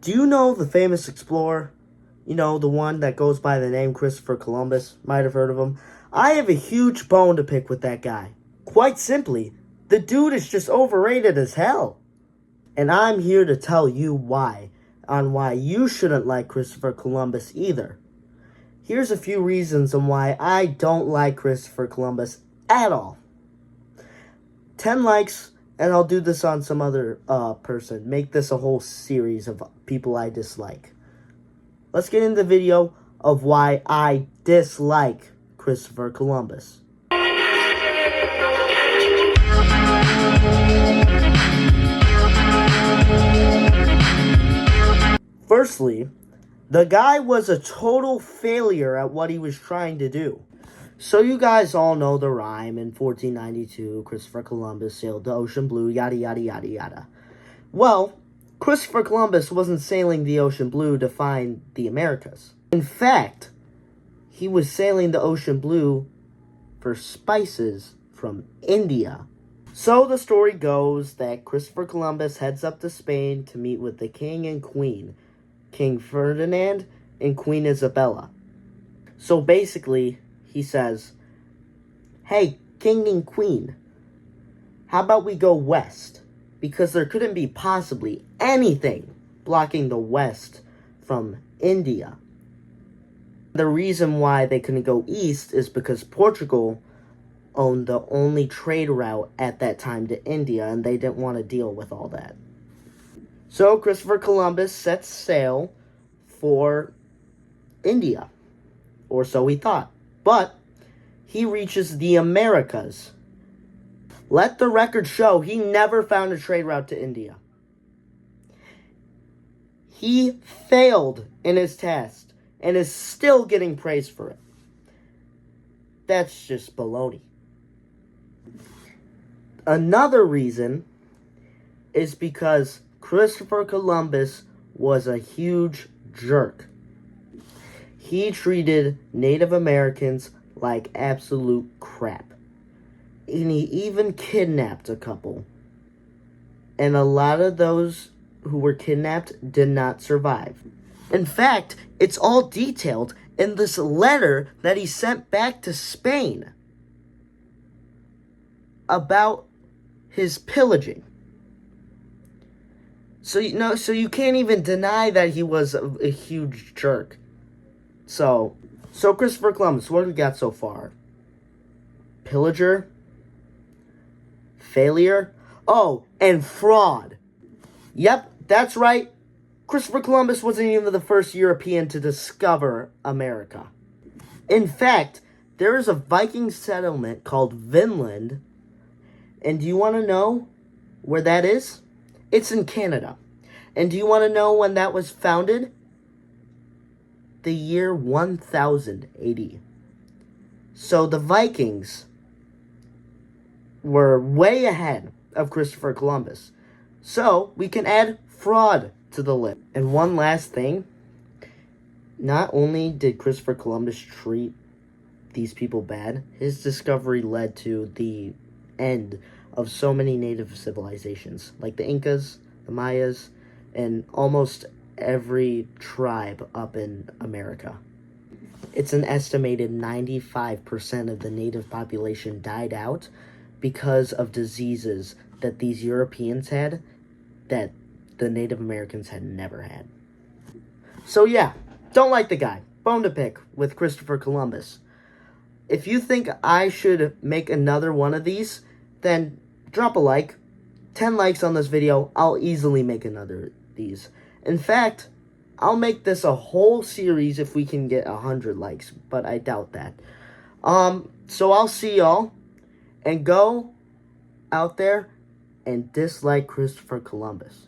Do you know the famous explorer? You know, the one that goes by the name Christopher Columbus. Might have heard of him. I have a huge bone to pick with that guy. Quite simply, the dude is just overrated as hell. And I'm here to tell you why. On why you shouldn't like Christopher Columbus either. Here's a few reasons on why I don't like Christopher Columbus at all. 10 likes, and I'll do this on some other person. Make this a whole series of people I dislike. Let's get into the video of why I dislike Christopher Columbus. Firstly, the guy was a total failure at what he was trying to do. So you guys all know the rhyme. In 1492, Christopher Columbus sailed the ocean blue, yada yada yada yada. Well, Christopher Columbus wasn't sailing the ocean blue to find the Americas. In fact, he was sailing the ocean blue for spices from India. So the story goes that Christopher Columbus heads up to Spain to meet with the king and queen, King Ferdinand and Queen Isabella. So basically, he says, hey, king and queen, how about we go west? Because there couldn't be possibly anything blocking the west from India. The reason why they couldn't go east is because Portugal owned the only trade route at that time to India, and they didn't want to deal with all that. So Christopher Columbus sets sail for India, or so he thought. But he reaches the Americas. Let the record show he never found a trade route to India. He failed in his task and is still getting praised for it. That's just baloney. Another reason is because Christopher Columbus was a huge jerk. He treated Native Americans like absolute crap. And he even kidnapped a couple. And a lot of those who were kidnapped did not survive. In fact, it's all detailed in this letter that he sent back to Spain about his pillaging. So you can't even deny that he was a huge jerk. So Christopher Columbus, what have we got so far? Pillager, failure, and fraud. Yep, that's right. Christopher Columbus wasn't even the first European to discover America. In fact, there is a Viking settlement called Vinland. And do you want to know where that is? It's in Canada. And do you want to know when that was founded? The year 1000 AD. So the Vikings were way ahead of Christopher Columbus. So we can add fraud to the list. And one last thing. Not only did Christopher Columbus treat these people bad, his discovery led to the end of so many native civilizations, like the Incas, the Mayas, and almost every tribe up in America. It's an estimated 95% of the native population died out because of diseases that these Europeans had that the Native Americans had never had. So yeah, don't like the guy. Bone to pick with Christopher Columbus. If you think I should make another one of these, then drop a like. 10 likes on this video, I'll easily make another of these. In fact, I'll make this a whole series if we can get 100 likes, but I doubt that. So I'll see y'all, and go out there and dislike Christopher Columbus.